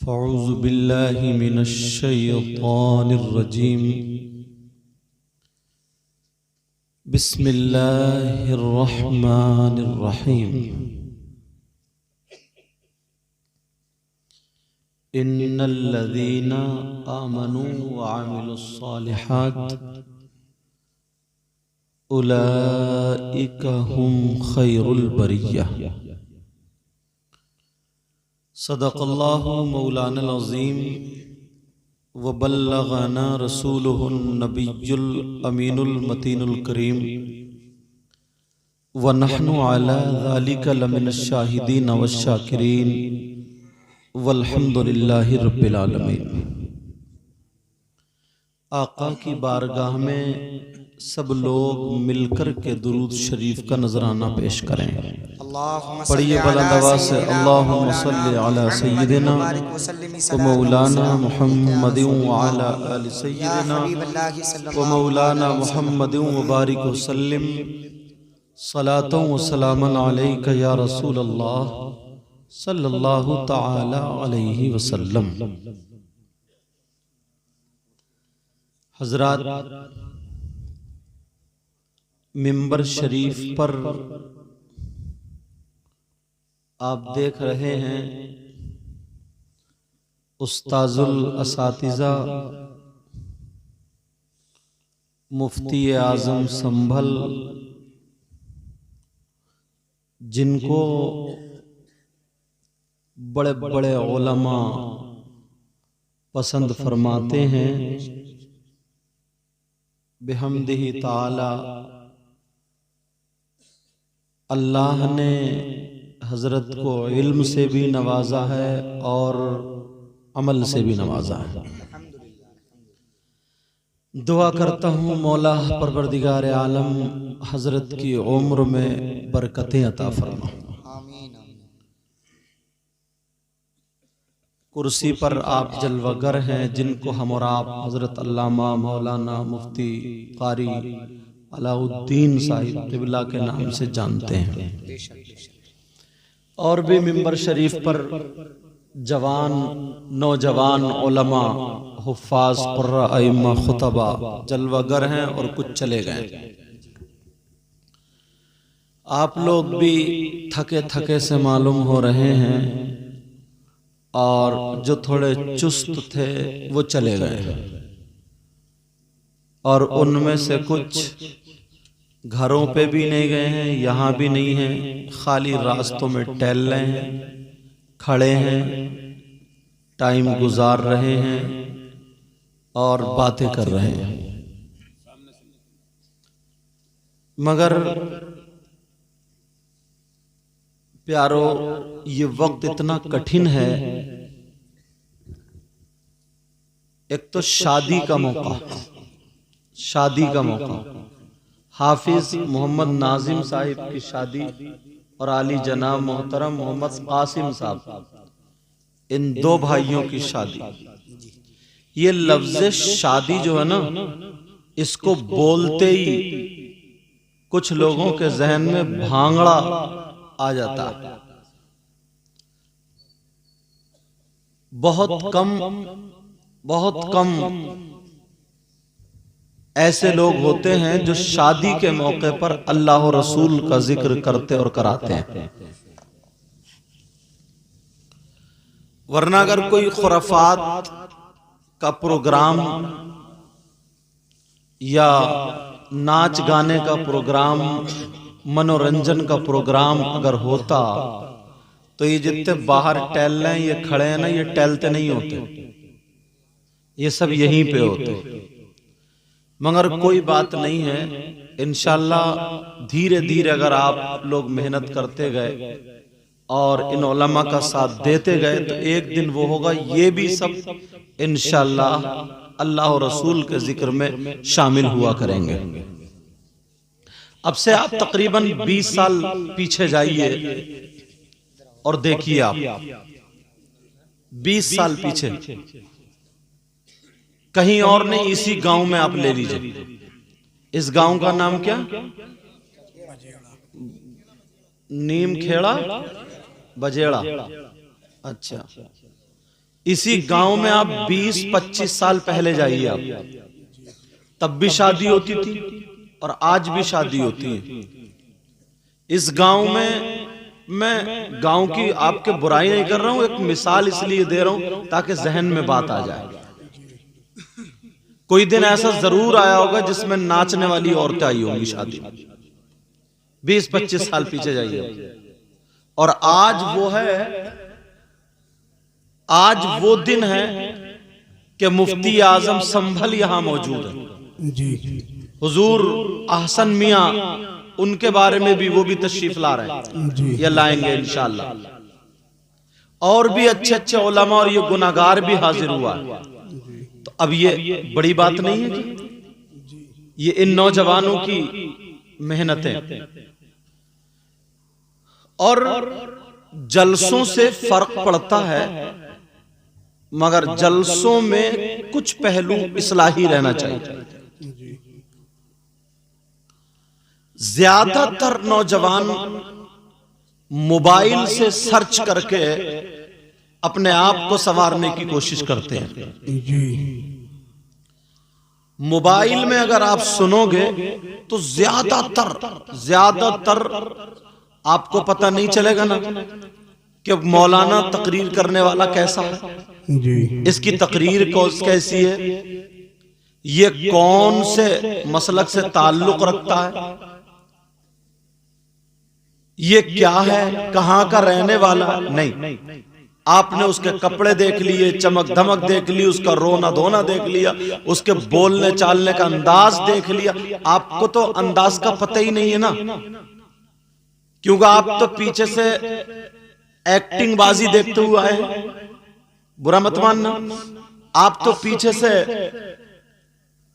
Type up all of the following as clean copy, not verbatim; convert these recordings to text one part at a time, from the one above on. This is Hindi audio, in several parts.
फ़अऊज़ु बिल्लाहि मिनश शैतानिर रजीम। बिस्मिल्लाहिर रहमानिर रहीम। इन्नल्लज़ीना आमनू व अमिलुस्सालिहात उलाइका हुम खैरुल बरिय्यह। सदक़ल्लाहु मौलाना अज़ीम व बल्लग़ना रसूलुहुन नबियुल अमीनुल मतीनुल करीम व नहनु अला ज़ालिका लमिनश शाहिदीन वश शाकिरीन वल्हम्दुलिल्लाहि रब्बिल आलमीन। आका की बारगाह में सब लोग मिलकर के दुरूद शरीफ का नजराना पेश करें। पढ़िए बुलंद आवाज़ से अल्लाहुम्मा सल्लि अला सय्यिदिना व मौलाना मुहम्मदिन व अला आलि सय्यिदिना व मौलाना मुहम्मदिन व बारिक व सल्लिम सलातन व सलामन अलैका या रसूल अल्लाह सल्लल्लाहु तआला अलैहि वसल्लम। हज़रात, मिंबर शरीफ पर आप देख रहे हैं उस्ताजुल असातिज़ा मुफ्ती आज़म संभल, जिनको बड़े बड़े उलमा पसंद फरमाते हैं, बिहम्दिही ताला अल्लाह ने हजरत को इल्म से भी नवाजा है और अमल से भी नवाजा है। दुआ करता हूँ मौला परवरदिगार आलम हजरत की उम्र में बरकतें अता फरमा। कुर्सी पर आप जलवागर हैं, जिनको हम और आप हजरत अल्लामा मौलाना मुफ्ती कारी अलाउद्दीन साहिब क़िबला के नाम से जानते हैं। और भी मिंबर शरीफ पर जवान नौजवान उलमा हुफ़ाज़ क़ुर्रा अइम्मा खुतबा जलवागर हैं और कुछ चले गए। आप लोग भी थके थके से मालूम हो रहे हैं और जो थोड़े चुस्त थे वो चले गए और उनमें से कुछ घरों पे भी नहीं गए हैं, यहाँ भी नहीं हैं, खाली रास्तों में टहल रहे हैं, खड़े हैं, टाइम गुजार रहे हैं और बातें कर रहे हैं। मगर प्यारो, ये वक्त इतना कठिन है। एक तो शादी का मौका, शादी का मौका, हाफिज मोहम्मद नाजिम साहिब की शादी और आली जनाब मोहतरम मोहम्मद कासिम साहब, इन दो भाइयों की शादी। ये लफ्ज शादी जो है ना, इसको बोलते ही कुछ लोगों के जहन में भांगड़ा आ जाता है। बहुत कम ऐसे लोग होते हैं जो शादी के मौके पर अल्लाह और रसूल का जिक्र करते और कराते हैं। वरना अगर कोई खुराफात का प्रोग्राम या नाच गाने का प्रोग्राम, मनोरंजन का प्रोग्राम अगर होता तो ये जितने बाहर टहल रहे हैं, ये खड़े हैं ना, ये टहलते नहीं होते, ये सब यहीं पे होते। मगर कोई बात नहीं है, इंशाअल्लाह धीरे धीरे अगर आप लोग मेहनत करते गए और इन उलमा का साथ देते गए तो एक दिन वो होगा, ये भी सब इंशाअल्लाह अल्लाह और रसूल के जिक्र में शामिल हुआ करेंगे। अब से आप तकरीबन 20 साल पीछे जाइए और देखिए, आप 20 साल पीछे, कहीं और नहीं, इसी गांव में आप ले लीजिए। इस गांव का नाम क्या? नीम खेड़ा बजेड़ा। अच्छा, इसी गांव में आप 20-25 साल पहले जाइए आप, तब भी शादी होती थी और आज भी शादी होती है। इस गांव में मैं गांव की आपके बुराई नहीं कर रहा हूं, एक मिसाल इसलिए दे रहा हूं ताकि जहन में बात आ जाए। कोई दिन ऐसा जरूर आया होगा जिसमें नाचने वाली औरतें आई होंगी शादी में, 20-25 साल पीछे जाइए। और आज वो दिन है कि मुफ्ती आजम संभल यहां मौजूद है जी, हुजूर अहसन मियां, उनके बारे में भी वो भी तशरीफ ला रहे हैं या लाएंगे इंशाअल्लाह। और भी अच्छे अच्छे उलमा और ये गुनाहगार भी हाजिर हुआ। तो अब ये बड़ी बात नहीं है कि ये इन नौजवानों की मेहनतें और जलसों से फर्क पड़ता है, मगर जलसों में कुछ पहलू इस्लाही रहना चाहिए। ज्यादातर नौजवान मोबाइल से सर्च करके अपने आप को संवारने की कोशिश करते हैं। मोबाइल में अगर आप सुनोगे तो ज्यादातर आपको पता नहीं चलेगा ना कि मौलाना तकरीर करने वाला कैसा है जी, इसकी तकरीर कैसी है, ये कौन से मसलक से ताल्लुक रखता है, ये क्या है, कहां का रहने वाला। नहीं, आपने उसके कपड़े देख लिए, चमक धमक देख ली, उसका रोना धोना देख लिया, उसके बोलने चालने का अंदाज देख लिया। आपको तो अंदाज का पता ही नहीं है ना, क्योंकि आप तो पीछे से एक्टिंग बाजी देखते हुए आए, बुरा मत मानना। आप तो पीछे से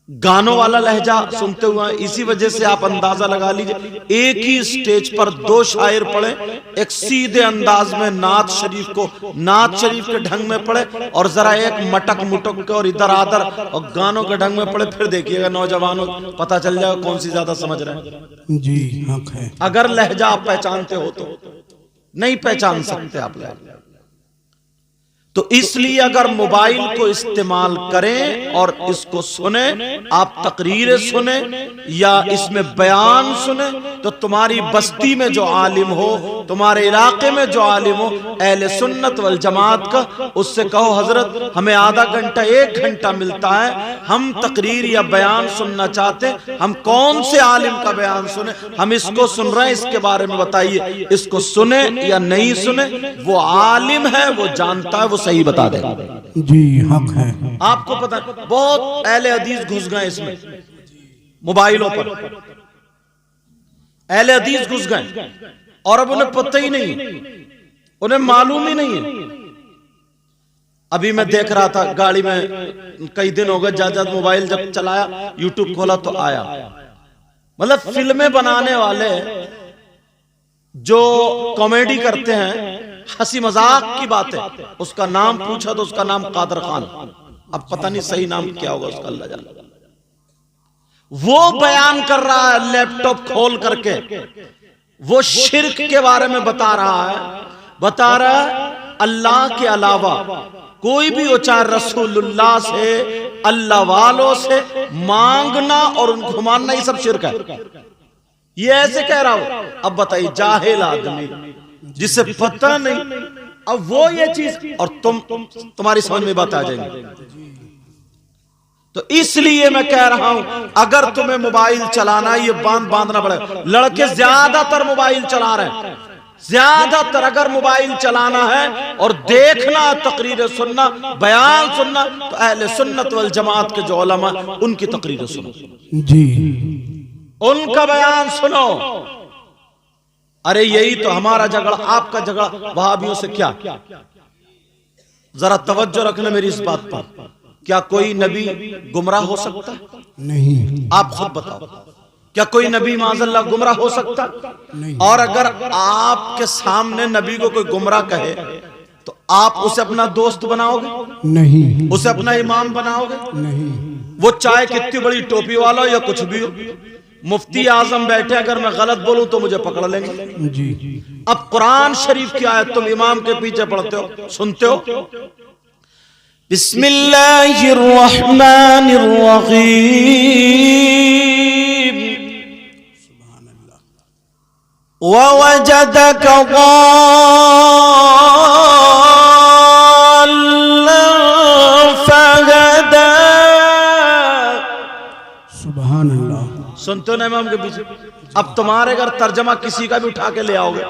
गानों वाला लहजा सुनते हुए, इसी वजह से आप अंदाजा लगा लीजिए, एक ही स्टेज पर दो शायर पढ़े, एक सीधे अंदाज में नात शरीफ को नात शरीफ के ढंग में पढ़े और जरा एक मटक मुटक के और इधर आधर और गानों के ढंग में पढ़े, फिर देखिएगा नौजवानों पता चल जाएगा कौन सी ज्यादा समझ रहे हैं जी। हक है, अगर लहजा आप पहचानते हो तो, नहीं पहचान सकते आप लहजा। तो इसलिए अगर मोबाइल को इस्तेमाल करें और इसको सुने, आप तकरीरें सुने या इसमें बयान सुने, तो तुम्हारी बस्ती में जो आलिम हो, तुम्हारे इलाके में जो आलिम हो अहले सुन्नत वल जमात का, उससे कहो हजरत हमें आधा घंटा 1 घंटा मिलता है, हम तकरीर या बयान सुनना चाहते, हम कौन से आलिम का बयान सुने, हम इसको सुन रहे हैं, इसके बारे में बताइए, इसको सुने या नहीं सुने, वो आलिम है, वो जानता है, वो सही बता दे जी। हक है, आपको पता, बहुत अहले हदीस घुस गए इसमें, मोबाइलों पर अहले हदीस घुस गए और अब उन्हें पता ही नहीं, उन्हें मालूम ही नहीं है। अभी मैं देख रहा था गाड़ी में, कई दिन हो गए, ज्यादा मोबाइल जब चलाया, यूट्यूब खोला तो आया, मतलब फिल्में बनाने वाले जो कॉमेडी करते हैं, हंसी मजाक की बात है, उसका नाम पूछा तो उसका नाम कादर खान, अब पता नहीं सही नाम क्या होगा उसका, अल्लाह जाने। वो बयान कर रहा है लैपटॉप खोल करके, वो शिर्क के बारे में बता रहा है अल्लाह के अलावा कोई भी हो, चाहे रसूलुल्लाह से, अल्लाह वालों से मांगना और उनको मानना, ये सब शिर्क है। ये ऐसे कह रहा हूं, अब बताइए जाहिल आदमी जिसे पता नहीं, अब वो ये चीज, और तुम्हारी समझ में बात आ जाएगी। तो इसलिए मैं कह रहा हूं, अगर तुम्हें मोबाइल चलाना, ये बांधना पड़ेगा। लड़के ज्यादातर मोबाइल चला रहे हैं, ज्यादातर अगर मोबाइल चलाना है और देखना, तकरीरें सुनना, बयान सुनना, तो अहले सुन्नत वल जमात के जो उलमा, उनकी तकरीरें सुनो जी, उनका बयान सुनो। अरे यही तो हमारा झगड़ा, आपका झगड़ा वहाबियों से क्या। जरा तवज्जो रखना मेरी इस बात पर, क्या कोई नबी गुमराह हो सकता? नहीं। आप खुद बताओ, क्या कोई नबी माज़अल्लाह गुमराह हो सकता? नहीं। और अगर आपके सामने नबी को कोई गुमराह कहे तो आप उसे अपना दोस्त बनाओगे? नहीं। उसे अपना इमाम बनाओगे? नहीं। वो चाहे कितनी बड़ी टोपी वाला हो या कुछ भी हो, मुफ्ती आजम बैठे, अगर मैं गलत बोलूं तो मुझे पकड़ लेंगे जी। अब कुरान शरीफ की आयत तुम इमाम के पीछे पढ़ते हो, सुनते हो, बिस्मिल्लाहिर्रहमानिर्रहीम ववजदक ज़ाल्लन फ़हदा। सुभान अल्लाह। सुनते हो ना इमाम के पीछे? अब तुम्हारे अगर तर्जमा किसी का भी उठा के ले आओगे,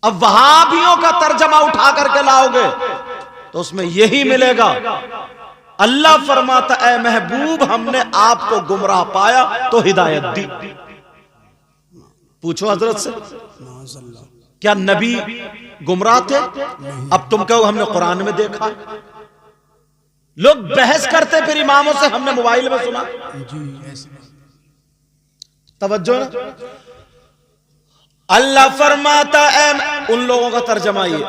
अब वहाबियों का तर्जमा उठा करके लाओगे तो उसमें यही मिलेगा, अल्लाह फरमाता ऐ महबूब हमने आपको गुमराह पाया तो हिदायत दी। पूछो हजरत से, क्या नबी गुमराह थे? अब तुम कहो हमने कुरान में देखा। लोग बहस करते फिर इमामों से, हमने मोबाइल में सुना। तवज्जो ना, अल्लाह फरमाता है उन लोगों का तर्जमा ये,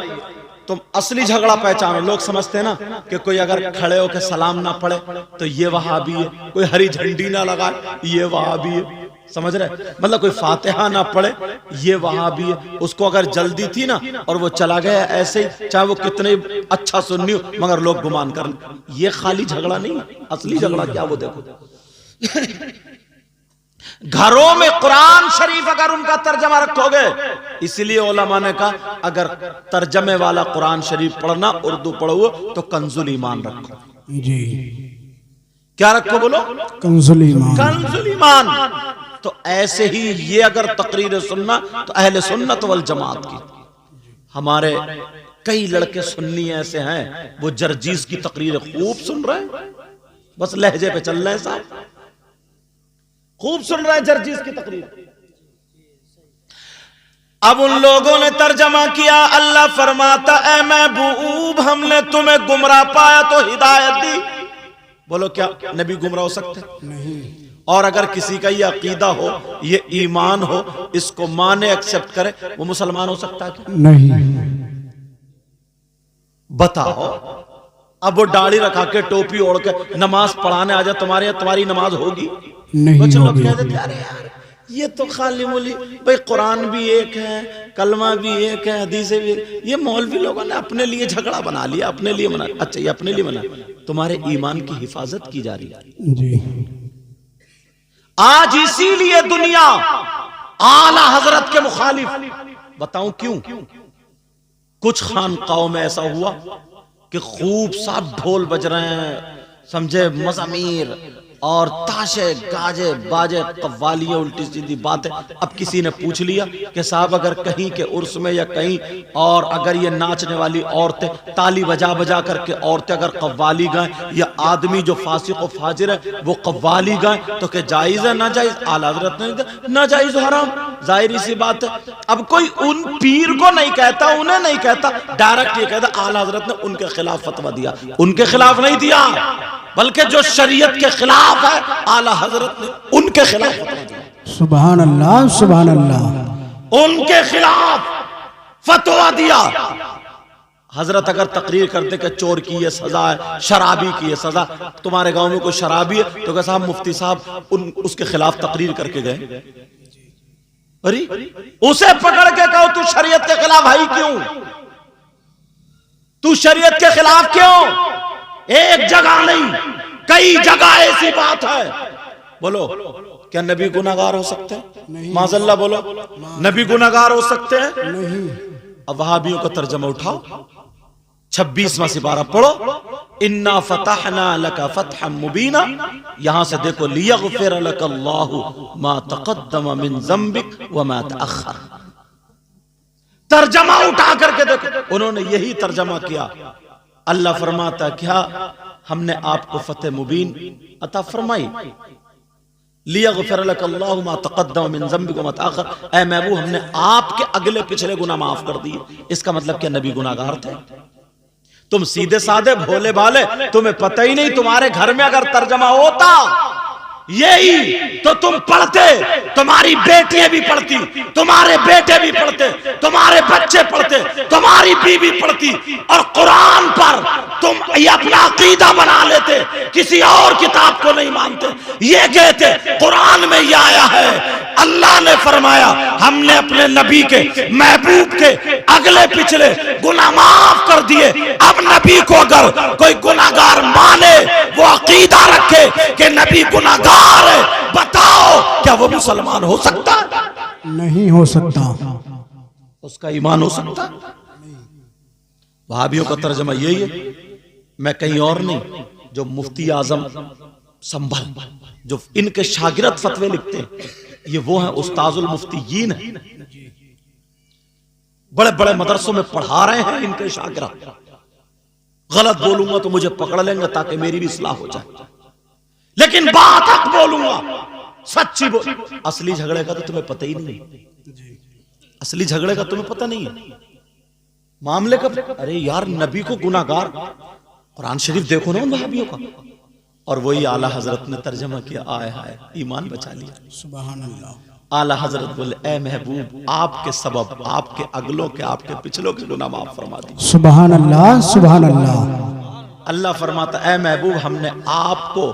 तुम असली झगड़ा पहचानो। लोग समझते हैं ना कि कोई अगर खड़े होकर सलाम ना पढ़े तो ये वहाबी है, कोई हरी झंडी ना लगाए ये वहाबी है, समझ रहे? मतलब कोई फातिहा ना पढ़े ये वहाबी है। उसको अगर जल्दी थी ना और वो चला गया ऐसे ही, चाहे वो कितने अच्छा सुन्नी हो, मगर लोग गुमान कर, ये खाली झगड़ा नहीं, असली झगड़ा क्या वो देखो। घरों में कुरान शरीफ अगर उनका तर्जमा रखोगे, इसलिए उलमा ने कहा अगर तर्जमे वाला कुरान शरीफ पढ़ना, उर्दू पढ़ो तो कंजुल ईमान रखो। जी क्या रखो बोलो? कंजुल ईमान। कंजुल ईमान। तो ऐसे ही ये अगर तकरीर सुनना तो अहले सुन्नत वल जमात की। हमारे कई लड़के सुन्नी ऐसे हैं, वो जरजीस की तकरीर खूब सुन रहे हैं, बस लहजे पे चल रहे हैं साहब, खूब सुन रहे हैं जरजीस की तकरीर। अब उन लोगों ने तर्जमा किया, अल्लाह फरमाता ऐ महबूब हमने तुम्हें गुमराह पाया तो हिदायत दी। बोलो क्या नबी गुमराह हो सकते? नहीं। और अगर किसी का ये अकीदा हो, ये ईमान हो, इसको माने एक्सेप्ट करे, वो मुसलमान हो सकता है क्या? नहीं। बताओ। अब वो दाढ़ी रखा के टोपी ओढ़ के नमाज पढ़ाने आ जाए तुम्हारे, तुम्हारी नमाज होगी? नहीं कुछ लोग होगी। कह देते अरे यार ये तो खाली मोली, भाई कुरान भी एक है, कलमा भी एक है, हदीसें भी एक। ये मौलवी लोगों ने अपने लिए झगड़ा बना लिया, अपने लिए बना। अच्छा ये अपने लिए बना, तुम्हारे ईमान की हिफाजत की जा रही है जी। आज। इसीलिए दुनिया आला हजरत के मुखालिफ, बताऊं क्यों? कुछ खानकाओं में ऐसा हुआ कि खूब सा ढोल बज रहे हैं, समझे, मज़ामीर और ताशे गाजे बाजे कव्वालियां, उल्टी सीधी बातें। अब किसी ने पूछ लिया कि साहब अगर कहीं के उर्स में या कहीं और अगर ये नाचने वाली औरतें ताली बजा बजा करके औरतें अगर कव्वाली गाएं, या आदमी जो फासिक व फाजिर है वो कव्वाली गाएं, तो क्या जायज है ना जायज? आला हज़रत ने ना जायज हराम, जाहिर सी बात है। अब कोई उन पीर को नहीं कहता, उन्हें नहीं कहता, डायरेक्ट ये कहता आला हज़रत ने उनके खिलाफ फतवा दिया। उनके खिलाफ नहीं दिया, बल्कि जो शरीयत के खिलाफ है आला हजरत ने उनके खिलाफ फतवा दिया। सुभान अल्लाह, सुभान अल्लाह। उनके खिलाफ फतवा दिया। हजरत अगर तकरीर करते कि चोर की ये सजा है, शराबी की ये सजा, तुम्हारे गांव में कोई शराबी है तो क्या साहब मुफ्ती साहब उसके खिलाफ तकरीर करके गए? अरे उसे पकड़ के कहो तू शरीयत के खिलाफ आई क्यों? तू शरीयत के खिलाफ क्यों? एक जगह नहीं, कई जगह ऐसी बात है। बोलो क्या नबी गुनाहगार हो सकते हैं? माज़ल्लाह बोलो, नबी गुनाहगार हो सकते हैं? नहीं। अब वहाबियों का तर्जमा उठाओ, 26वां सिपारा पढ़ो, इन्ना फतहना लका फतहम मुबीना। यहां से देखो लियगफिर लकल्लाहु मा तक़द्दम मिन ज़म्बिक व मा तअख़्ख़र। तर्जमा उठा करके देखो, उन्होंने यही तर्जमा किया। अल्लाह फरमाता क्या हमने आपको फतेह मुबीन अता फरमाई, लियगफिर लकल्लाहु मा तक़द्दम मिन ज़म्बिक व मा तअख़्ख़र। ऐ महबूब हमने आपके अगले पिछले गुनाह माफ कर दिए। इसका मतलब क्या नबी गुनाहगार थे? तुम सीधे साधे भोले भाले, तुम्हें पता ही नहीं। तुम्हारे घर में अगर तर्जमा होता यही तो तुम पढ़ते, तुम्हारी बेटियां भी पढ़ती, तुम्हारे बेटे भी पढ़ते, तुम्हारे बच्चे पढ़ते, तुम्हारी बीवी पढ़ती, और कुरान पर तुम ये अपना अकीदा बना लेते, किसी और किताब को नहीं मानते। ये कहते कुरान में ये आया है, अल्लाह ने फरमाया हमने अपने नबी के महबूब के अगले पिछले गुनाह माफ कर दिए। अब नबी को अगर कोई गुनाहगार माने, वो अकीदा रखे कि नबी गुनाहगार है, बताओ क्या वो मुसलमान हो सकता है? नहीं हो सकता। उसका ईमान हो सकता? वहाबियों का तर्जमा यही है, मैं कहीं और नहीं, जो मुफ्ती आजम संभल, जो इनके शागिर्द फतवे लिखते हैं, ये वो हैं उस्ताजुल मुफ्तीयीन है, बड़े बड़े मदरसों में पढ़ा रहे हैं इनके शागिर्द। गलत बोलूंगा तो मुझे पकड़ लेंगे ताकि मेरी भी इस्लाह हो जाए, लेकिन बात हक बोलूंगा, सच्ची बोल। असली झगड़े का तो तुम्हें पता ही नहीं, असली झगड़े का तुम्हें पता नहीं है, मामले का। अरे यार, नबी को गुनाहगार, कुरान शरीफ देखो ना उन वहाबियों का, और वही आला हजरत ने तर्जमा किया, आए हाय ईमान बचा लिया। सुभान अल्लाह। आला हजरत बोले, ए महबूब, आपके सबब आपके अगलों के आपके पिछलों के गुनाह माफ फरमा दी। सुभान अल्लाह, सुभान अल्लाह। अल्लाह फरमाता, ए महबूब, हमने आपको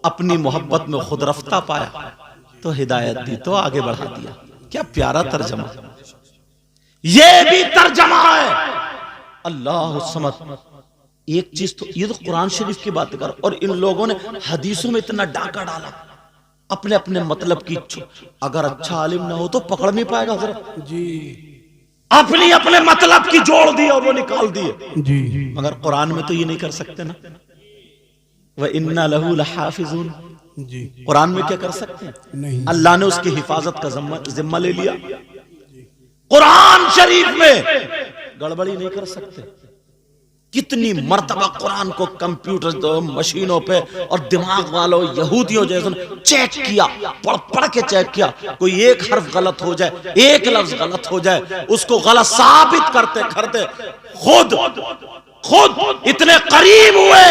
अपनी मोहब्बत में खुद रफ्ता पाया तो हिदायत दी, तो आगे बढ़ा दिया। क्या प्यारा तर्जमा, ये भी तर्जमा है। अल्लाह समद। एक चीज तो ये तो कुरान शरीफ की बात कर, और इन लोगों ने हदीसों में इतना डाका डाला अपने अपने मतलब की। अगर अच्छा आलिम ना हो तो पकड़ नहीं पाएगा हजरत जी, अपनी अपने मतलब की जोड़ दी और वो निकाल दिए जी। मगर कुरान में तो ये नहीं कर सकते ना। वह इन्ना लहू लहाफिजून, जी, कुरान में क्या कर सकते हैं? नहीं। अल्लाह ने उसकी हिफाजत का जिम्मा ले लिया। कुरान शरीफ में गड़बड़ी नहीं कर सकते। कितनी मर्तबा कुरान को कंप्यूटर मशीनों पे और दिमाग वालों यहूदियों जैसे चेक किया, पढ़ पढ़ के चेक किया, कोई एक हर्फ गलत हो जाए, एक लफ्ज गलत हो जाए, उसको गलत साबित करते करते खुद इतने करीब हुए,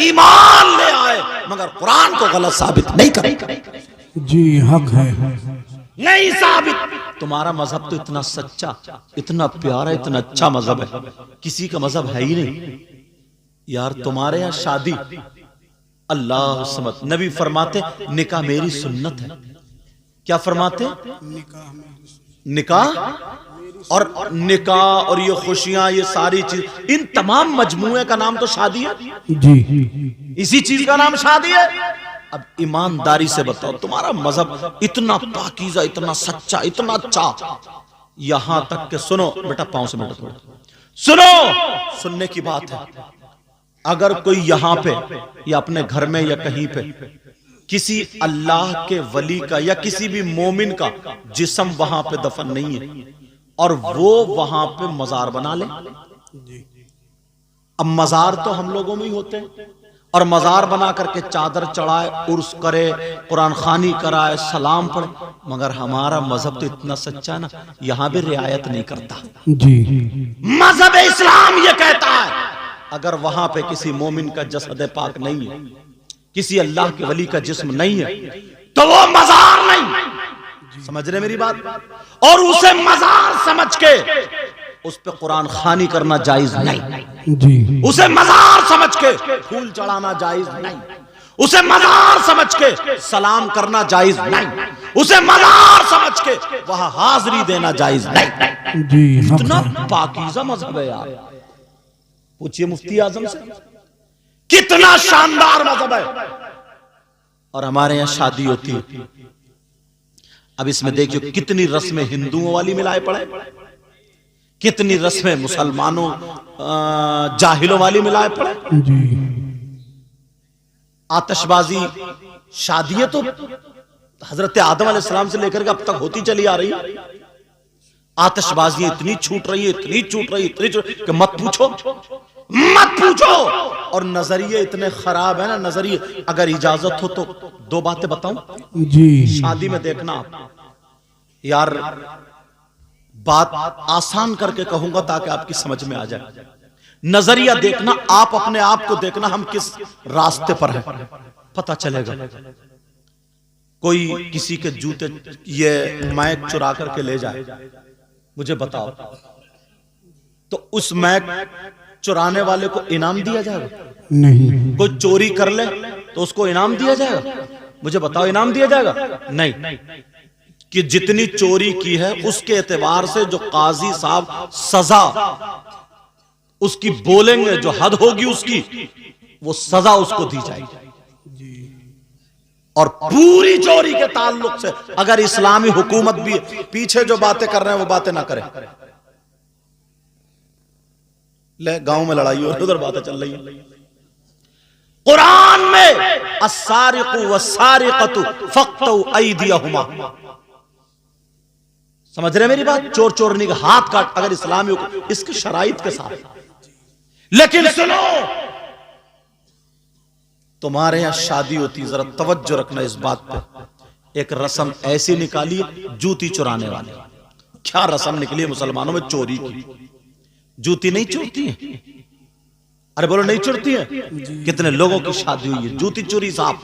ईमान ले आए, मगर कुरान को गलत साबित नहीं करे। जी, हक है। नहीं साबित। तुम्हारा मजहब तो इतना सच्चा, इतना प्यारा, इतना अच्छा मजहब है, किसी का मजहब है ही नहीं यार। तुम्हारे यहाँ शादी, अल्लाह समत, नबी फरमाते निकाह मेरी सुन्नत है। क्या फरमाते? निकाह और निकाह और ये खुशियां, ये सारी चीज, इन तमाम मजमूए का नाम तो शादी है जी, इसी चीज का नाम शादी है। अब ईमानदारी से बताओ, तुम्हारा मजहब इतना पाकीज़ा, इतना सच्चा, इतना अच्छा, यहां तक के सुनो बेटा, पांव से बेटा थोड़ा सुनो, सुनने की बात है। अगर कोई यहां पे या अपने घर में या कहीं पे किसी अल्लाह के वली का या किसी भी मोमिन का जिस्म वहां पे दफन नहीं है और वो वहां पे मजार बना ले, अब मजार तो हम लोगों में ही होते हैं, और मजार बना करके चादर चढ़ाए, उर्स करे, कुरान खानी कराए, सलाम पढ़े, मगर हमारा मजहब तो इतना सच्चा है ना, यहां भी रियायत नहीं करता। जी, मजहब इस्लाम ये कहता है अगर वहां पे किसी मोमिन का जसद पाक नहीं है, किसी अल्लाह के वली का जिस्म नहीं है, तो वो मजार नहीं। समझ रहे मेरी बात? और उसे मजार समझ के उस पे कुरान खानी करना जायज नहीं। जी, उसे मजार समझ के फूल चढ़ाना जायज नहीं, उसे मजार समझ के सलाम करना जायज नहीं, उसे मजार समझ के वहां हाजिरी देना जायज नहीं। जी, इतना पाकीज़ा मजहब है यार। पूछिए मुफ्ती आजम से, कितना शानदार मजहब है। और हमारे यहां शादी होती है, अब इसमें देखिए कितनी रस्में हिंदुओं वाली मिलाए पड़े, कितनी रस्में मुसलमानों जाहिलों वाली मिलाए पड़े। जी, आतिशबाजी शादियां तो हजरत आदम अलैहिस्सलाम से लेकर के अब तक होती चली आ रही है। आतिशबाजियां इतनी छूट रही है, इतनी छूट रही है, इतनी छूट कि मत पूछो, मत पूछो। और नजरिए इतने खराब है ना, नजरिए। अगर इजाजत हो तो दो बातें बताऊं। जी, शादी में देखना आप यार, बात आसान करके कहूंगा ताकि आपकी समझ में आ जाए। नजरिया देखना, आप अपने आप को देखना, हम किस रास्ते पर हैं, पता चलेगा। कोई किसी के जूते ये मैक चुरा करके ले जाए, मुझे बताओ, तो उस मैक चुराने वाले को इनाम दिया जाएगा? नहीं। कोई चोरी कर ले तो उसको इनाम दिया जाएगा? मुझे बताओ, इनाम दिया जाएगा? नहीं। कि जितनी चोरी की है उसके एतबार से जो काजी साहब सजा उसकी बोलेंगे, जो हद होगी उसकी, वो सजा उसको दी जाएगी। और पूरी चोरी के ताल्लुक से अगर इस्लामी हुकूमत भी पीछे जो बातें कर रहे हैं वो बातें ना करें। ले गांव में लड़ाई हो, उधर बातें चल रही है। कुरान में अस्सारिकु वस्सारिकतु फक्तु अयदियहुमा, समझ रहे मेरी बात? चोर चोरनी का हाथ काट, अगर इस्लामी इसके शराइत के साथ। लेकिन सुनो, तुम्हारे यहां शादी होती, जरा तवज्जो रखना इस बात पे, एक रस्म ऐसी निकाली जूती चुराने वाले। क्या रस्म निकली है मुसलमानों में? चोरी की। जूती नहीं चुरती है? अरे बोलो, नहीं चुरती है? कितने लोगों की शादी हुई है जूती चोरी साहब,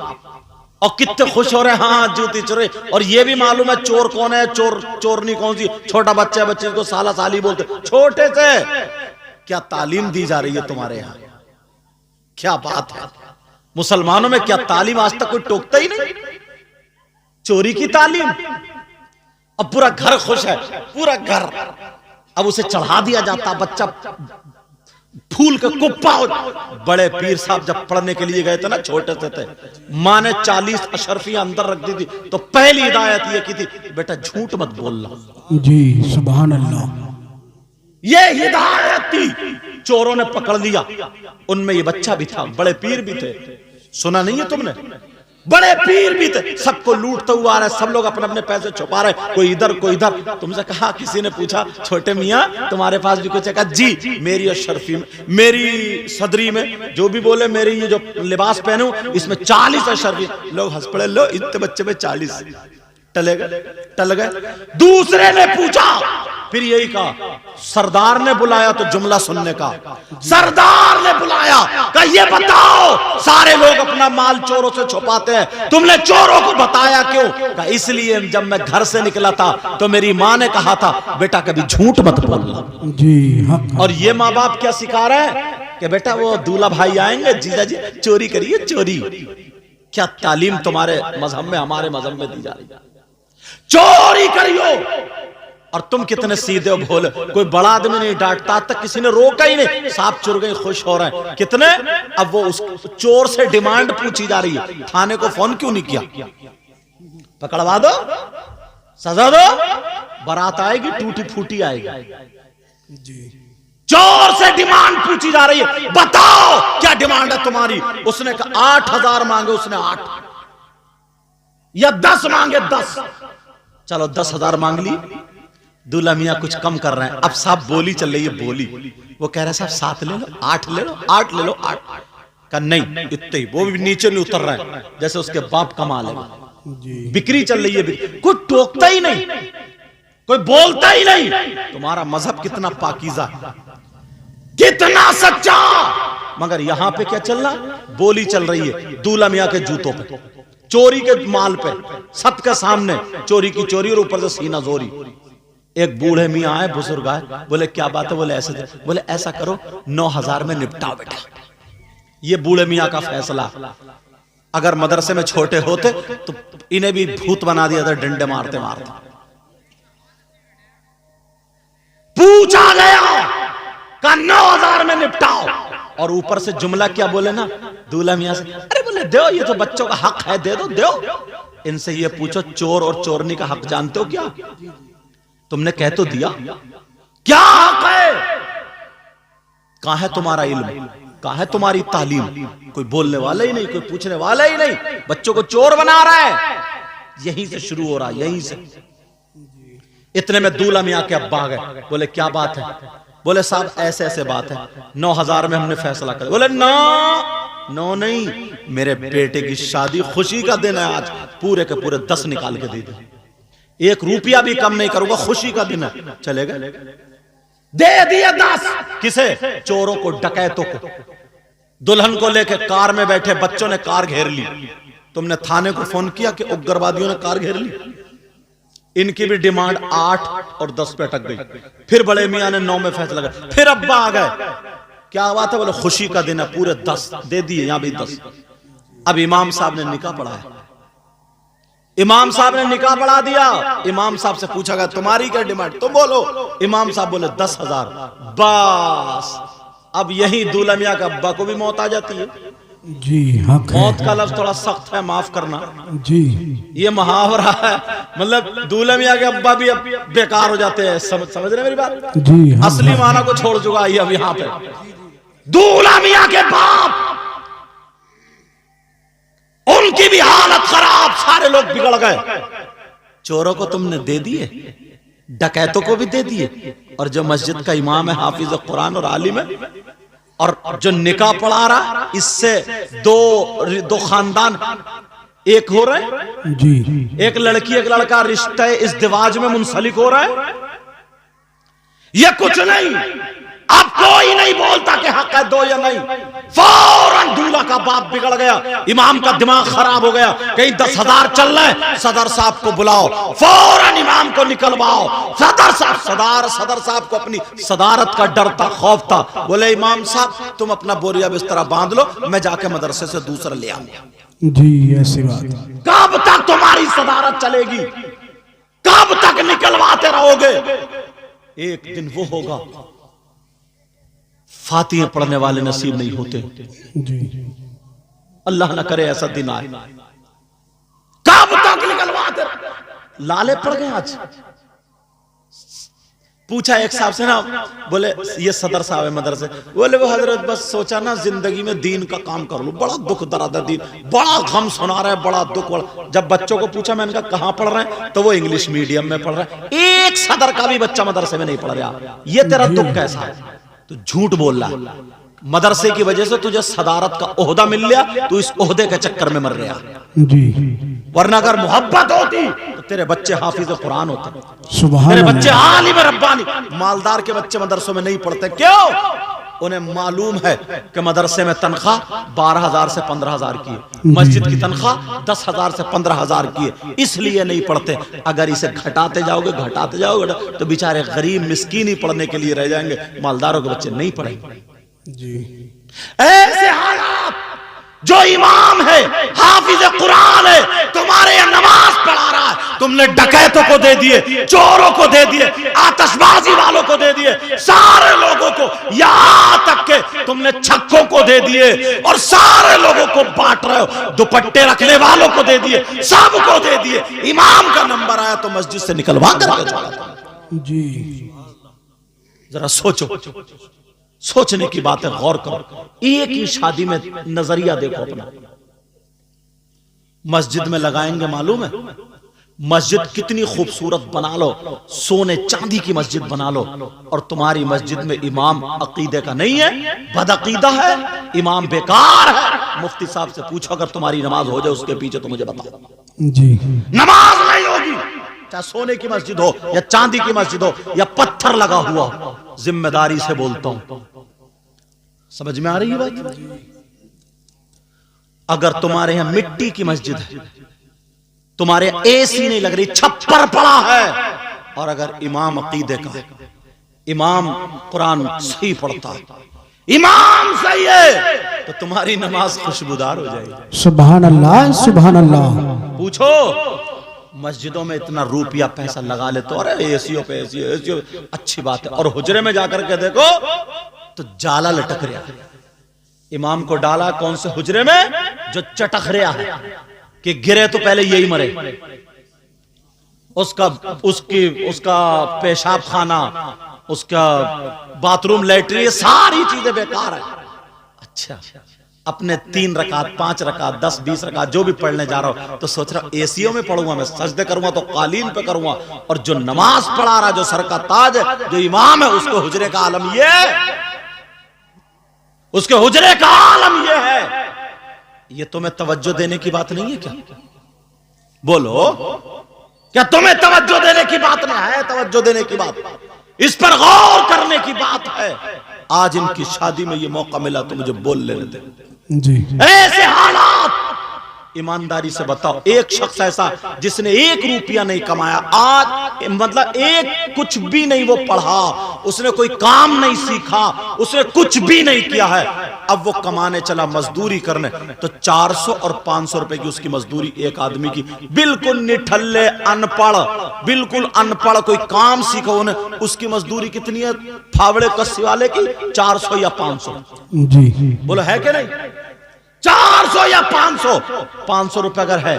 और कितने खुश हो रहे हैं, हाँ जूती चोरी। और ये भी मालूम है चोर कौन है, चोरनी कौन सी। छोटा बच्चा, बच्चे को साला साली बोलते, छोटे से। क्या तालीम दी जा रही है तुम्हारे यहां? क्या बात है, मुसलमानों में क्या तालीम आज तक कोई टोकता ही नहीं? चोरी की तालीम। अब पूरा घर खुश है, पूरा घर। अब उसे चढ़ा दिया जाता, बच्चा फूल का कुप्पा हो। बड़े पीर साहब जब पढ़ने के लिए गए थे ना, छोटे से थे, मां ने 40 अशरफियां अंदर रख दी थी, तो पहली हिदायत ये की थी, बेटा झूठ मत बोलना। जी सुभान अल्लाह। ये हिदायत थी। चोरों ने पकड़ लिया, उनमें ये बच्चा भी था, बड़े पीर भी थे। सुना नहीं है तुमने? बड़े पीर भी थे, सबको लूटता हुआ आ रहा है, सब लोग अपने अपने पैसे छुपा रहे, कोई इधर कोई इधर। तुमसे कहा, किसी ने पूछा, छोटे मियाँ तुम्हारे पास भी कुछ है? कहा जी, मेरी अशरफी में, मेरी सदरी में, जो भी बोले, मेरी ये जो लिबास पहनूं इसमें 40 अशरफी। लोग हंस पड़े, लो इतने बच्चे में 40 टल गए। दूसरे ने पूछा, फिर यही कहा, सरदार ने बुलाया तो जुमला सुनने का। सरदार ने बुलाया, कहा ये बताओ, सारे लोग अपना माल चोरों से छुपाते हैं, तुमने चोरों को बताया क्यों? कहा इसलिए जब मैं घर से निकला था तो मेरी माँ ने कहा था, बेटा कभी झूठ मत बोलना। जी हक। और ये माँ बाप क्या सिखा रहे हैं कि बेटा वो दूल्हा भाई आएंगे, जीजा जी चोरी करिए, चोरी। क्या तालीम तुम्हारे मजहब में, हमारे मजहब में दी जा रही है? चोरी करियो। और तुम कितने सीधे हो, भोले। कोई बड़ा आदमी नहीं डांटता, तक किसी ने रोका ही नहीं, सांप चुर गए, खुश हो रहे हैं कितने। अब वो उस चोर से डिमांड पूछी जा रही है, थाने को फोन क्यों नहीं किया? पकड़वा दो, सजा दो, बारात आएगी, टूटी फूटी आएगी। चोर से डिमांड पूछी जा रही है, बताओ क्या डिमांड है तुम्हारी? उसने कहा 8,000 मांगे, उसने 8, या 10 मांगे 10। चलो 10,000 मांग ली। दूल्हा मियाँ कुछ कम कर रहे हैं, अब साहब बोली चल रही है, बोली। वो कह रहे हैं साहब 7 ले लो, 8 ले लो, 8 ले लो, 8 का नहीं, इतने ही। वो भी नीचे नहीं उतर रहा है, जैसे उसके बाप कमा ले। बिक्री चल रही है, कोई टोकता ही नहीं, कोई बोलता ही नहीं। तुम्हारा मजहब कितना पाकीज़ा, कितना सच्चा। मगर यहां पे क्या चल रहा? बोली चल रही है दूल्हा मियाँ के जूतों पे, चोरी के माल पे, सबके सामने चोरी की चोरी, और ऊपर से सीना जोरी। एक बूढ़े मियाँ आए, बुजुर्ग आए, बोले क्या बात है? बोले ऐसे। बोले ऐसा करो 9,000 में निपटाओ बेटा। ये बूढ़े मियाँ का फैसला। अगर मदरसे में छोटे होते तो इन्हें भी भूत बना दिया था, डंडे मारते मारते। पूछा गया, कहा 9,000 में निपटाओ। और ऊपर से जुमला क्या बोले ना दूल्हा मियाँ से, अरे बोले दो, ये तो बच्चों का हक है, दे दो। इनसे ये पूछो, चोर और चोरनी का हक जानते हो क्या? तुमने कह तो दिया, क्या हक है? कहां है तुम्हारा इल्म, कहां है तुम्हारी तालीम? कोई बोलने वाला ही नहीं, कोई पूछने वाला ही नहीं। बच्चों को चोर बना रहा है, यहीं से शुरू हो रहा है, यहीं से। इतने में दूल्हा मियाँ के अब्बा आ गए, बोले क्या बात है? बोले साहब ऐसे ऐसे बात है, 9,000 में हमने फैसला कर। बोले नो नहीं, मेरे बेटे की शादी, खुशी का दिन है आज, पूरे के पूरे 10 निकाल के दे दे, 1 रुपया भी कम नहीं करूंगा, खुशी का दिन है। चलेगा? दे दिया 10। किसे? चोरों को, डकैतों को। दुल्हन को लेकर कार में बैठे बच्चों ने कार घेर ली, तुमने थाने को फोन किया कि उग्रवादियों ने कार घेर ली। इनकी भी डिमांड 8 और 10 पे अटक गई। फिर बड़े मियां ने 9 में फैसला किया। फिर अब्बा आ गए, क्या बात है? बोले खुशी का दिन है, पूरे 10 दे दिए, यहां भी 10। अब इमाम साहब ने निकाह पढ़ाया। इमाम साहब ने निकाह पढ़ा दिया। इमाम साहब से पूछा गया तुम्हारी क्या डिमांड, तुम बोलो। इमाम साहब बोले 10,000। बस अब यही दूल्हा मियां का अब्बा को भी मौत आ जाती है। जी हक है। मौत का लफ्ज थोड़ा सख्त है, माफ करना। जी ये मुहावरा है, मतलब दूल्हे मियां के अब्बा भी अब बेकार हो जाते हैं। समझ रहे मेरी बात? जी हक असली है। माना को छोड़ चुका है अब यहाँ पे। दूल्हा मियां के बाप, उनकी भी हालत खराब, सारे लोग बिगड़ गए। चोरों को तुमने दे दिए, डकैतों को भी दे दिए, और जो मस्जिद का इमाम है, हाफिज कुरान और आलिम है, और जो निकाह पढ़ा रहा, इससे दो खानदान एक हो रहे। जी एक लड़की एक लड़का रिश्ते इज़्दिवाज में मुंसलिक हो रहा है। ये कुछ नहीं, अब कोई नहीं बोलता कि हक है दो या नहीं। फौरन दूल्हा का बाप बिगड़ गया, इमाम का दिमाग खराब हो गया, कहीं 10,000 चल रहे, सदर साहब को बुलाओ, फौरन इमाम को निकलवाओ। सदर साहब को अपनी सदारत का डर था, खौफ था। बोले इमाम साहब तुम अपना बोरिया बिस्तरा बांध लो, मैं जाके मदरसे से दूसरा ले आऊंगा। जी ऐसी बात। कब तक तुम्हारी सदारत चलेगी? कब तक निकलवाते रहोगे? एक दिन वो होगा, फातिहा पढ़ने वाले नसीब नहीं होते। जी अल्लाह ना करे ऐसा दिन आए। कब तक निकलवाते? लाले पड़ गए। आज पूछा एक साहब से ना, बोले ये सदर साहब है मदरसे, बोले वो हजरत बस सोचा ना जिंदगी में दीन का काम कर लूं, बड़ा दुख दर्द है, दीन बड़ा गम सुना रहा है, बड़ा दुख। जब बच्चों को पूछा मैंने कहा कहां पढ़ रहे हैं, तो वो इंग्लिश मीडियम में पढ़ रहा है। एक सदर का भी बच्चा मदरसे में नहीं पढ़ रहा। ये तेरा दुख कैसा है? तू झूठ बोल रहा है। मदरसे की वजह से तुझे सदारत का ओहदा मिल गया, तू इस ओहदे के चक्कर में मर रहा। जी वरना अगर मोहब्बत होती तो तेरे बच्चे हाफिज कुरान होते, सुभान तेरे अल्लाह। बच्चे आलिम रब्बानी। मालदार के बच्चे मदरसों में नहीं पढ़ते, क्यों? उन्हें मालूम है कि मदरसे में तनख्वाह 12,000 से 15,000 की है, मस्जिद की तनख्वाह 10,000 से 15,000 की है, इसलिए नहीं पढ़ते। अगर इसे घटाते जाओगे तो बेचारे गरीब मिस्कीन ही पढ़ने के लिए रह जाएंगे, मालदारों के बच्चे नहीं पढ़ेंगे। जी ऐसे हालात, जो इमाम है, हाफिज कुरान है, तुम्हारे यहाँ नमाज पढ़ा रहा है, तुमने डकैतों को दे दिए, चोरों को दे दिए, आतिशबाजी वालों को दे दिए, सारे लोगों को, यहां तक के तुमने छक्कों को दे दिए, और सारे लोगों को बांट रहे हो। दुपट्टे रखने वालों को दे दिए, सबको दे दिए। इमाम का नंबर आया तो मस्जिद से निकलवा कर छोड़ा। जी जरा सोचो, सोचने की बात है, गौर करो। एक ही शादी में नजरिया देखो अपना। मस्जिद में लगाएंगे, मालूम है मस्जिद कितनी खूबसूरत बना लो, सोने चांदी की मस्जिद बना लो, और तुम्हारी मस्जिद में इमाम अकीदे का नहीं है, बदअकीदा है, इमाम बेकार है। मुफ्ती साहब से पूछो अगर तुम्हारी नमाज हो जाए उसके पीछे, तो मुझे बताओ। जी नमाज नहीं होगी, चाहे सोने की मस्जिद हो या चांदी की मस्जिद हो या पत्थर लगा हुआ हो। जिम्मेदारी से बोलता हूं, समझ में आ रही है बात? अगर तुम्हारे यहां मिट्टी की मस्जिद है, तुम्हारे एसी नहीं लग रही, छप्पर पड़ा है, और अगर इमाम अकीदे का, इमाम कुरान सही पढ़ता है, इमाम सही है, तो तुम्हारी नमाज खुशबूदार हो जाएगी। सुभान अल्लाह, सुभान अल्लाह। पूछो मस्जिदों में इतना रुपया पैसा लगा ले तो, अरे एसीओ पे एसीओ, अच्छी बात है, और हुजरे में जाकर के देखो तो जाला लटक रहा है। इमाम को डाला कौन से हुजरे में? जो चटक रहा है कि गिरे तो पहले यही मरे। उसका पेशाब खाना, उसका बाथरूम, लैट्रिन, सारी चीजें बेकार है। अच्छा, अपने 3 रकात 5 रकात 10 20 रकात जो भी पढ़ने जा रहा हूं, तो सोच रहा हूं एसीओ में पढ़ूंगा, मैं सजदे करूंगा तो कालीन पे करूंगा, और जो नमाज पढ़ा रहा, जो सर का ताज है, जो इमाम है, उसको हुजरे का आलम ये है, उसके हुजरे का आलम ये है। ये तुम्हें तवज्जो देने की बात नहीं है क्या? बोलो, क्या तुम्हें तवज्जो देने की बात नहीं है? तवज्जो देने की बात, इस पर गौर करने की बात है। आज इनकी शादी में ये मौका मिला तो मुझे बोल लेने दे। जी ऐसे हालात, ईमानदारी से बताओ, एक शख्स ऐसा जिसने 1 रुपया नहीं कमाया, आज मतलब एक कुछ भी नहीं वो पढ़ा, उसने कोई काम नहीं सीखा, उसने कुछ भी नहीं किया है, अब वो कमाने चला मजदूरी करने, तो 400 और 500 रुपए की उसकी मजदूरी एक आदमी की, बिल्कुल निठल्ले अनपढ़, बिल्कुल अनपढ़, कोई काम सीखा उन्हें, उसकी मजदूरी कितनी है फावड़े कस्सी वाले की? 400 या 500? जी बोलो है कि नहीं? 400 या 500? 500 रुपए अगर है,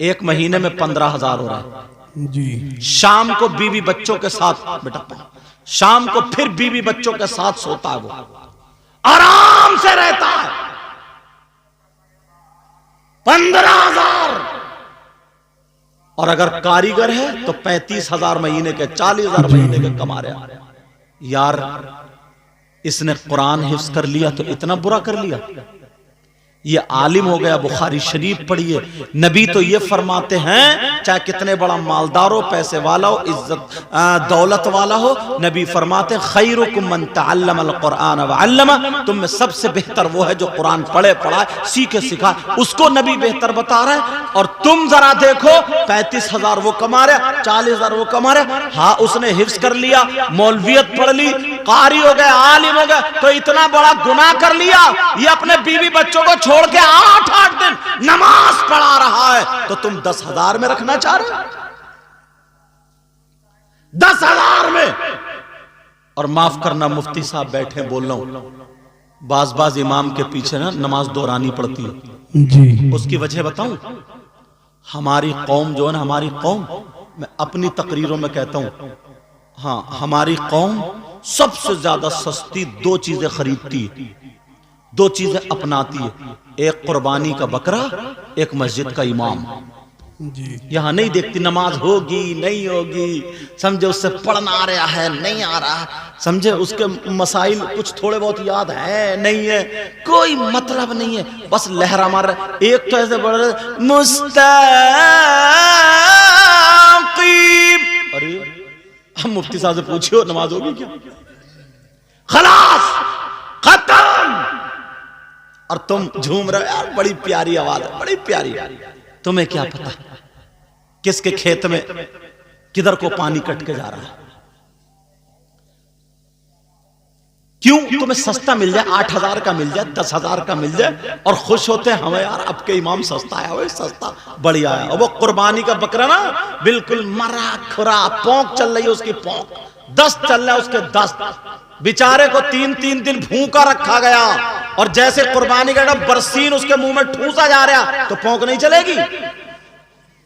एक महीने में 15,000 हो रहा है। जी शाम को बीवी बच्चों के साथ, बेटा शाम को फिर बीवी बच्चों के साथ सोता है, वो आराम से रहता है, 15,000। और अगर कारीगर है तो 35,000 महीने के, 40,000 महीने के कमा रहा है। यार इसने कुरान हिफ्ज कर लिया तो इतना बुरा कर लिया, ये आलिम हो गया, बुखारी शरीफ पढ़िए, नबी तो ये फरमाते हैं चाहे कितने बड़ा मालदार हो, पैसे वाला हो, इज्जत दौलत वाला हो, नबी फरमाते हैं खैरुकुम मन तअल्लमल कुरान व अल्लमा, तुम में सबसे बेहतर वो है जो कुरान पढ़े पढ़ाए सीखे सिखाए, उसको नबी बेहतर बता रहे हैं। और तुम जरा देखो 35,000 वो कमा रहे, 40,000 वो कमा रहे, हाँ उसने हिफ्ज कर लिया, मौलवियत पढ़ ली, कारी हो गए, आलिम हो गए, तो इतना बड़ा गुनाह कर लिया, ये अपने बीवी बच्चों को छोड़ के 8-8 दिन नमाज पढ़ा रहा है, तो तुम 10,000 में रखना चाह रहे हो? 10,000 में? और माफ करना मुफ्ती साहब बैठे बोल रहा हूं, बाज इमाम के पीछे ना नमाज दोहरानी पड़ती है। जी उसकी वजह बताऊं, हमारी कौम जो है ना, हमारी कौम, मैं अपनी तकरीरों में कहता हूं, हाँ हमारी कौम सबसे ज्यादा सस्ती 2 चीजें खरीदती है, 2 चीजें अपनाती है, एक कुर्बानी का बकरा, एक मस्जिद का इमाम। जी यहां नहीं देखती नमाज होगी नहीं होगी, समझे उससे पढ़ना आ रहा है नहीं आ रहा, समझे उसके मसाइल कुछ थोड़े बहुत याद है नहीं है, कोई मतलब नहीं है, बस लहरा मार रहे। एक तो ऐसे बढ़ रहे मुस्तकीम, अरे हम मुफ्ती साहब से पूछियो नमाज होगी क्या? खलास खत्म। और तुम झूम रहे हो, यार बड़ी प्यारी आवाज है, बड़ी प्यारी, तुम्हें क्या पता किसके खेत में किधर को पानी कट के जा रहा है। क्यों? तुम्हें सस्ता मिल जाए, 8,000 का मिल जाए, 10,000 का मिल जाए, और खुश होते हैं हमें, यार अब के इमाम सस्ता आया, वो सस्ता बढ़िया है। और वो कुर्बानी का बकरा ना बिल्कुल मरा खुरा, पोंक चल रही है उसकी, पोंक 10 चल रहा है उसके 10, बेचारे को 3-3 दिन भूखा रखा गया, और जैसे कुर्बानी का बरसीन उसके मुंह में ठूसा जा रहा, तो पोंक नहीं चलेगी।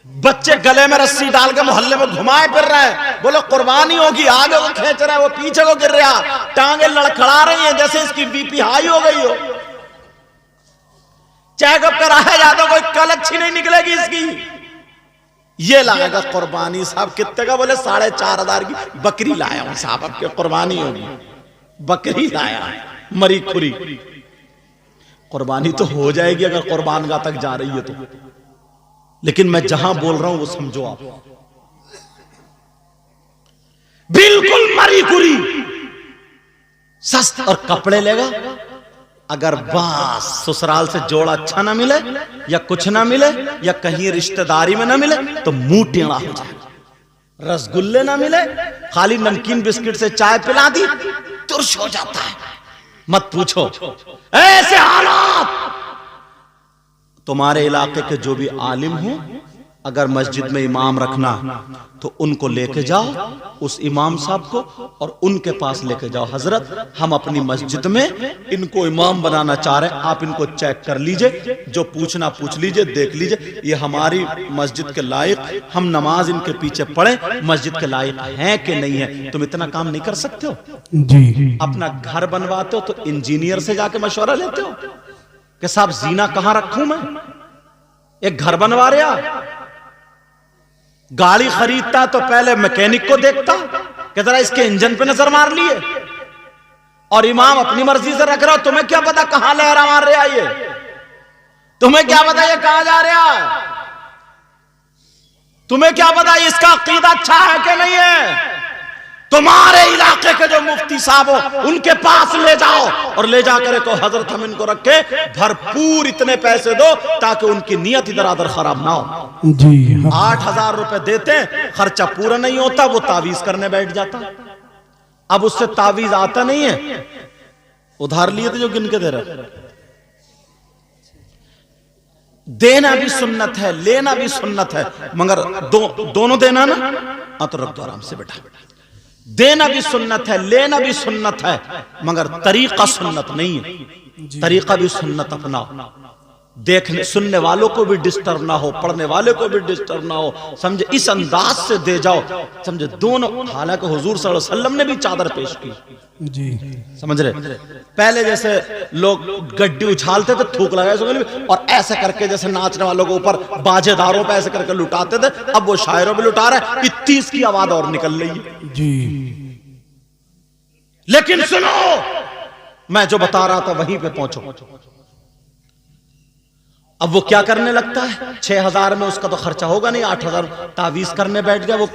बच्चे गले में रस्सी डाल के मोहल्ले में घुमाए फिर रहे हैं, बोलो कुर्बानी होगी, आगे वो खींच रहा है, वो पीछे को गिर रहा, टांगे लड़खड़ा रही हैं जैसे इसकी बीपी हाई हो गई हो। चेकअप कराया जाता, कोई कल अच्छी नहीं निकलेगी इसकी। ये लाएगा कुर्बानी साहब, कितने का? बोले 4,500 की बकरी लाया हूं साहब, अब कुर्बानी होगी, बकरी लाया मरी खुरी। कुर्बानी तो हो जाएगी अगर कुर्बानगाह तक जा रही है तो, लेकिन मैं जहां बोल रहा हूं वो समझो आप, बिल्कुल मरी खुरी सस्ता। और कपड़े लेगा, अगर बस ससुराल से जोड़ा अच्छा ना मिले, या कुछ ना मिले, या कहीं रिश्तेदारी में ना मिले, तो मुंह टेढ़ा हो जाएगा। रसगुल्ले ना मिले, खाली नमकीन बिस्किट से चाय पिला दी, तुर्श हो जाता है, मत पूछो। ऐसे हालात तुम्हारे इलाके के जो भी आलिम हो, अगर मस्जिद में इमाम रखना तो उनको लेके जाओ, उस इमाम साहब को, और उनके पास लेके जाओ, हजरत हम अपनी मस्जिद में इनको इमाम बनाना चाह रहे हैं, आप इनको चेक कर लीजिए, जो पूछना पूछ लीजिए, देख लीजिए ये हमारी मस्जिद के लायक, हम नमाज इनके पीछे पढ़े, मस्जिद के लायक हैं कि नहीं है। तुम इतना काम नहीं कर सकते हो? जी अपना घर बनवाते हो तो इंजीनियर से जाके मशवरा लेते हो कि साहब जीना कहां रखूं मैं? एक घर बनवा रहा, गाड़ी खरीदता तो पहले मैकेनिक को देखता कि जरा इसके इंजन पे नजर मार लिए, और इमाम अपनी मर्जी से रख रहा हो, तुम्हें क्या पता कहां लहरा मार रहा है ये, तुम्हें क्या पता ये कहां जा रहा है, तुम्हें क्या पता इसका अकीदा अच्छा है कि नहीं है, तुम्हारे इलाके के जो मुफ्ती साहब हो उनके पास ले जाओ और ले जाकर कहो हजरत हम इनको रखे, भरपूर इतने पैसे दो ताकि उनकी नियत इधर उधर खराब ना हो। जी 8,000 रुपए देते, खर्चा पूरा नहीं होता, वो तावीज करने बैठ जाता। अब उससे तावीज आता नहीं है, उधार लिए थे जो गिन के दे रहे। देना भी सुन्नत है, लेना भी सुन्नत है, मगर दोनों देना ना। तो रख दो आराम से बेटा। देना भी सुन्नत है, लेना भी सुन्नत है, मगर तरीका सुन्नत नहीं है। तरीका भी सुन्नत अपनाओ, देखने सुनने वालों को भी डिस्टर्ब ना हो, पढ़ने वाले को भी डिस्टर्ब ना हो, समझे, इस अंदाज से दे जाओ, समझे, दोनों। हालांकि हुजूर सल्लल्लाहु अलैहि वसल्लम ने भी चादर पेश की जी, समझ रहे। पहले जैसे लोग गड्डी उछालते थे, थूक लगाए और ऐसे करके जैसे नाचने वालों के ऊपर बाजेदारों पे ऐसे करके लुटाते थे, अब वो शायरों पे लुटा रहा है, 30 की आवाज और निकल रही है जी। लेकिन सुनो, मैं जो बता रहा था वहीं पे पहुंचो। अब वो क्या करने लगता है, 6,000 में उसका तो खर्चा होगा नहीं, 8,000 तावीज करने बैठ गया। वो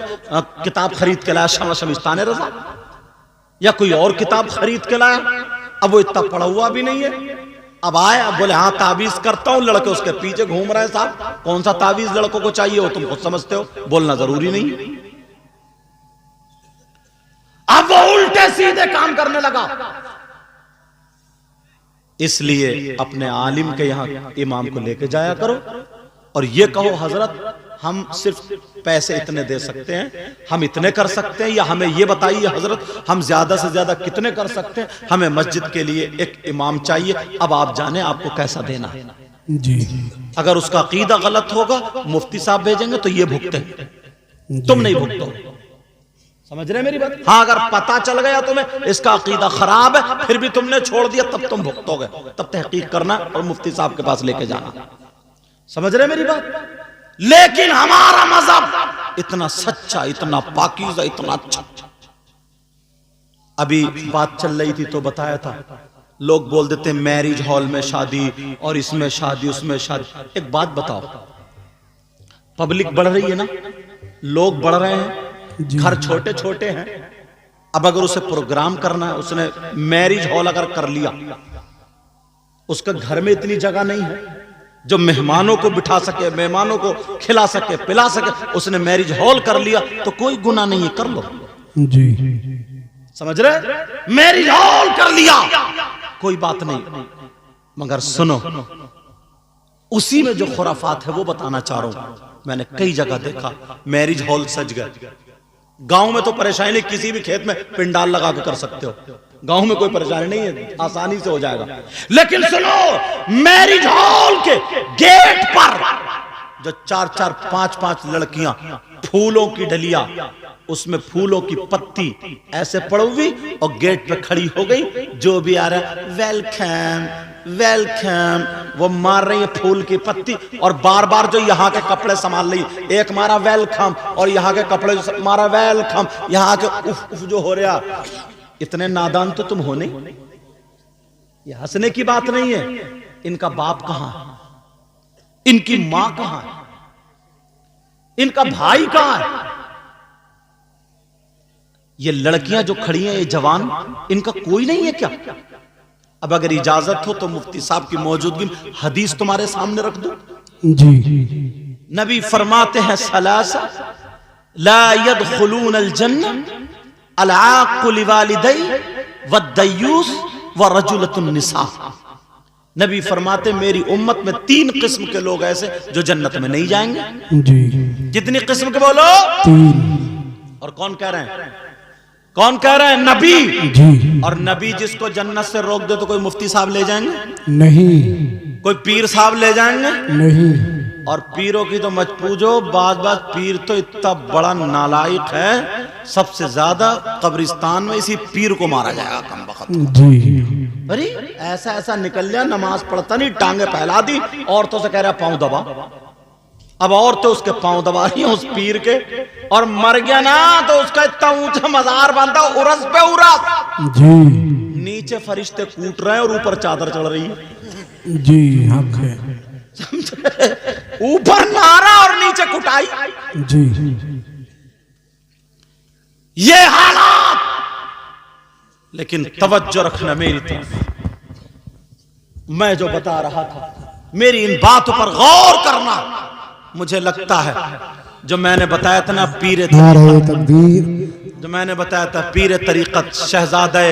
किताब खरीद के लाया, शमशान रजा या कोई और किताब खरीद के लाया। अब वो इतना पढ़ा हुआ भी नहीं है। अब आए, अब बोले हाँ तावीज करता हूं, लड़के उसके पीछे घूम रहे हैं। साहब कौन सा तावीज लड़कों को चाहिए हो, तुम खुद समझते हो, बोलना जरूरी नहीं। अब वो उल्टे सीधे काम करने लगा। इसलिए अपने आलिम के यहां इमाम को लेके जाया करो और ये कहो हजरत हम सिर्फ पैसे इतने दे सकते हैं, हम इतने कर सकते हैं, या हमें ये बताइए हजरत हम ज्यादा से ज्यादा कितने कर सकते हैं, हमें मस्जिद के लिए एक इमाम चाहिए, अब आप जाने आपको कैसा देना है। जी। अगर उसका अकीदा गलत होगा मुफ्ती साहब भेजेंगे तो ये भुगते, तुम नहीं भुगतो। समझ रहे मेरी बात? हाँ, अगर पता चल गया तुम्हें इसका अकीदा खराब है, फिर भी तुमने छोड़ दिया, तब तुम भुगतोगे, तब तहकीक करना और मुफ्ती साहब के पास लेके जाना। समझ रहे मेरी बात? लेकिन हमारा मजहब इतना सच्चा, इतना पाकीज़ा, इतना अच्छा। अभी बात चल रही थी तो बताया था, लोग बोल देते मैरिज हॉल में शादी और इसमें शादी उसमें शादी। एक बात बताओ, पब्लिक बढ़ रही है ना, लोग बढ़ रहे हैं, घर छोटे छोटे हैं। अब अगर उसे प्रोग्राम करना है, उसने मैरिज हॉल अगर कर लिया, उसका घर में इतनी जगह नहीं है जो मेहमानों को बिठा सके, मेहमानों को खिला सके, पिला सके, उसने मैरिज हॉल कर लिया तो कोई गुनाह नहीं है, कर लो जी। समझ रहे? मैरिज हॉल कर लिया कोई बात नहीं, मगर सुनो, उसी में जो खुराफात है वो बताना चाह रहा हूं। मैंने कई जगह देखा मैरिज हॉल सज गए। गांव में तो परेशानी नहीं, किसी भी खेत में पिंडाल लगा के कर सकते हो, गांव में कोई परेशानी नहीं है, आसानी से हो जाएगा। लेकिन सुनो, मैरिज हॉल के गेट पर जो 4-4, 5-5 लड़कियां, फूलों की डलिया, उसमें फूलों की पत्ती ऐसे पड़ी और गेट पे खड़ी हो गई, जो भी आ रहा है वेलकम वेलकम, वो मार रही है फूल की पत्ती और बार बार जो यहाँ के कपड़े संभाल रही, एक मारा वेलकम और यहाँ के कपड़े मारा वेलकम, यहाँ के उफ उफ जो हो रहा। इतने नादान तो तुम हो नहीं, ये हंसने की बात नहीं है। इनका बाप कहां है, इनकी मां कहां है, इनका भाई कहां है? ये लड़कियां जो खड़ी हैं, ये जवान, इनका कोई नहीं है क्या? अब अगर इजाजत हो तो मुफ्ती साहब की मौजूदगी में हदीस तुम्हारे सामने रख दो। जी। नबी फरमाते हैं सलासा ला यदखुलून अल जन्नह अल आक़ु लिवालिदै वद्दयूस व रजुलतुन निसा। नबी फरमाते मेरी उम्मत में 3 किस्म के लोग ऐसे जो जन्नत में नहीं जाएंगे। जी। कितनी किस्म के बोलो? 3। और कौन कह रहे हैं? कौन कह रहे हैं? नबी। जी। और नबी जिसको जन्नत से रोक दे तो कोई मुफ्ती साहब ले जाएंगे? नहीं। कोई पीर साहब ले जाएंगे? नहीं। और पीरों की तो मत पूछो, बात पीर तो इतना बड़ा नालायक है, सबसे ज्यादा कब्रिस्तान में इसी पीर को मारा जाएगा कमबख्त। जी। अरे ऐसा ऐसा निकल लिया, नमाज पढ़ता नहीं, टांगे फैला दी, औरतों से कह रहा पांव दबा। अब औरतें उसके पांव दबा रही हैं उस पीर के, और मर गया ना तो उसका इतना ऊंचा मजार बनता, उरस पे उरस। जी। नीचे फरिश्ते कूट रहे हैं और ऊपर चादर चढ़ रही है। जी हक है। ऊपर नारा और नीचे कुटाई। जी। ये हालात, लेकिन तवज्जो रखना मेरी तरफ। मैं जो बता रहा था, मेरी इन बातों पर गौर करना। मुझे लगता है जो मैंने बताया था ना, पीर नारे तकबीर, जो मैंने बताया था पीर तरीकत शहजादे